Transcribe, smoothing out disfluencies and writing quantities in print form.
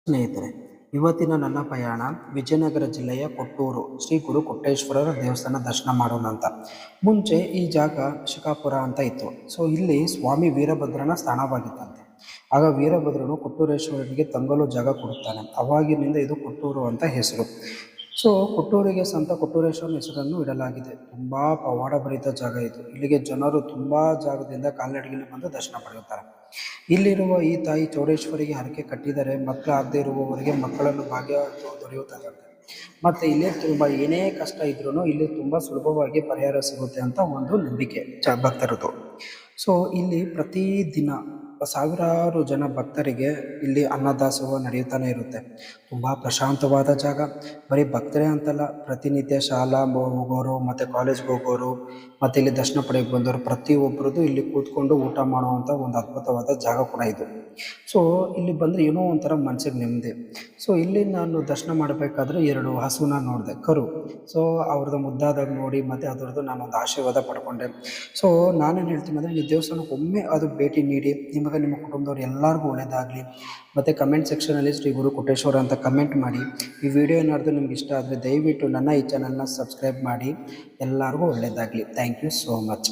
ಸ್ನೇಹಿತರೆ, ಇವತ್ತಿನ ನನ್ನ ಪ್ರಯಾಣ ವಿಜಯನಗರ ಜಿಲ್ಲೆಯ ಕೊಟ್ಟೂರು ಶ್ರೀ ಗುರು ಕೊಟ್ಟೇಶ್ವರರ ದೇವಸ್ಥಾನ ದರ್ಶನ ಮಾಡೋಣ ಅಂತ. ಮುಂಚೆ ಈ ಜಾಗ ಶಿಕಾಪುರ ಅಂತ ಇತ್ತು. ಸೊ ಇಲ್ಲಿ ಸ್ವಾಮಿ ವೀರಭದ್ರನ ಸ್ಥಾನವಾಗಿತ್ತಂತೆ. ಆಗ ವೀರಭದ್ರನು ಕೊಟ್ಟೂರೇಶ್ವರನಿಗೆ ತಂಗಲು ಜಾಗ ಕೊಡುತ್ತಾನೆ. ಅವಾಗಿನಿಂದ ಇದು ಕೊಟ್ಟೂರು ಅಂತ ಹೆಸರು. ಸೊ ಕೊಟ್ಟೂರಿಗೆ ಸಂತ ಕೊಟ್ಟೂರೇಶ್ವರನ ಹೆಸರನ್ನು ಇಡಲಾಗಿದೆ. ತುಂಬ ಪವಾಡಭರಿತ ಜಾಗ ಇದು. ಇಲ್ಲಿಗೆ ಜನರು ತುಂಬ ಜಾಗದಿಂದ ಕಾಲ್ನಡಿಗೆಯಲ್ಲಿ ಬಂದು ದರ್ಶನ ಪಡೆಯುತ್ತಾರೆ. ಇಲ್ಲಿರುವ ಈ ತಾಯಿ ಚೌಡೇಶ್ವರಿಗೆ ಹರಕೆ ಕಟ್ಟಿದರೆ ಮಕ್ಕಳಾಗದೇ ಇರುವವರಿಗೆ ಮಕ್ಕಳನ್ನು ಭಾಗ್ಯ ದೊರೆಯುತ್ತದಂತೆ. ಮತ್ತು ಇಲ್ಲಿ ತುಂಬ ಏನೇ ಕಷ್ಟ ಇದ್ರೂ ಇಲ್ಲಿ ತುಂಬ ಸುಲಭವಾಗಿ ಪರಿಹಾರ ಸಿಗುತ್ತೆ ಅಂತ ಒಂದು ನಂಬಿಕೆ ಭಕ್ತರದು. ಸೊ ಇಲ್ಲಿ ಪ್ರತಿದಿನ ಸಾವಿರಾರು ಜನ ಭಕ್ತರಿಗೆ ಇಲ್ಲಿ ಅನ್ನದಾಸೋಹ ನಡೆಯುತ್ತಾನೆ ಇರುತ್ತೆ. ತುಂಬ ಪ್ರಶಾಂತವಾದ ಜಾಗ. ಬರೀ ಭಕ್ತರೇ ಅಂತಲ್ಲ, ಪ್ರತಿನಿತ್ಯ ಶಾಲಾ ಹೋಗೋರು ಮತ್ತು ಕಾಲೇಜ್ಗೆ ಹೋಗೋರು ಮತ್ತು ಇಲ್ಲಿ ದರ್ಶನ ಪಡೆಯಕ್ಕೆ ಬಂದವರು ಪ್ರತಿಯೊಬ್ಬರದ್ದು ಇಲ್ಲಿ ಕೂತ್ಕೊಂಡು ಊಟ ಮಾಡುವಂಥ ಒಂದು ಅದ್ಭುತವಾದ ಜಾಗ ಕೂಡ ಇದು. ಸೊ ಇಲ್ಲಿ ಬಂದರೆ ಏನೋ ಒಂಥರ ಮನಸ್ಸಿಗೆ ನೆಮ್ಮದಿ. ಸೊ ಇಲ್ಲಿ ನಾನು ದರ್ಶನ ಮಾಡಬೇಕಾದ್ರೆ 2 ಹಸುನ ನೋಡಿದೆ, ಕರು. ಸೊ ಅವ್ರದ್ದು ಮುದ್ದಾದಾಗ ನೋಡಿ ಮತ್ತು ಅದರದ್ದು ನಾನೊಂದು ಆಶೀರ್ವಾದ ಪಡ್ಕೊಂಡೆ. ಸೊ ನಾನೇನು ಹೇಳ್ತೀನಿ ಅಂದರೆ, ಈ ದೇವಸ್ಥಾನಕ್ಕೆ ಒಮ್ಮೆ ಅದು ಭೇಟಿ ನೀಡಿ ನಿಮಗೆ ನಿಮ್ಮ ಕುಟುಂಬದವ್ರು ಎಲ್ಲರಿಗೂ ಒಳ್ಳೆಯದಾಗಲಿ. ಮತ್ತು ಕಮೆಂಟ್ ಸೆಕ್ಷನಲ್ಲಿ ಶ್ರೀ ಗುರು ಕೊಟ್ಟೇಶ್ವರ ಅಂತ ಕಮೆಂಟ್ ಮಾಡಿ. ಈ ವಿಡಿಯೋ ಏನಾದರೂ ನಿಮ್ಗೆ ಇಷ್ಟ ಆದರೆ ದಯವಿಟ್ಟು ನನ್ನ ಈ ಚಾನಲ್ನ ಸಬ್ಸ್ಕ್ರೈಬ್ ಮಾಡಿ. ಎಲ್ಲರಿಗೂ ಒಳ್ಳೆಯದಾಗಲಿ. Thank you so much.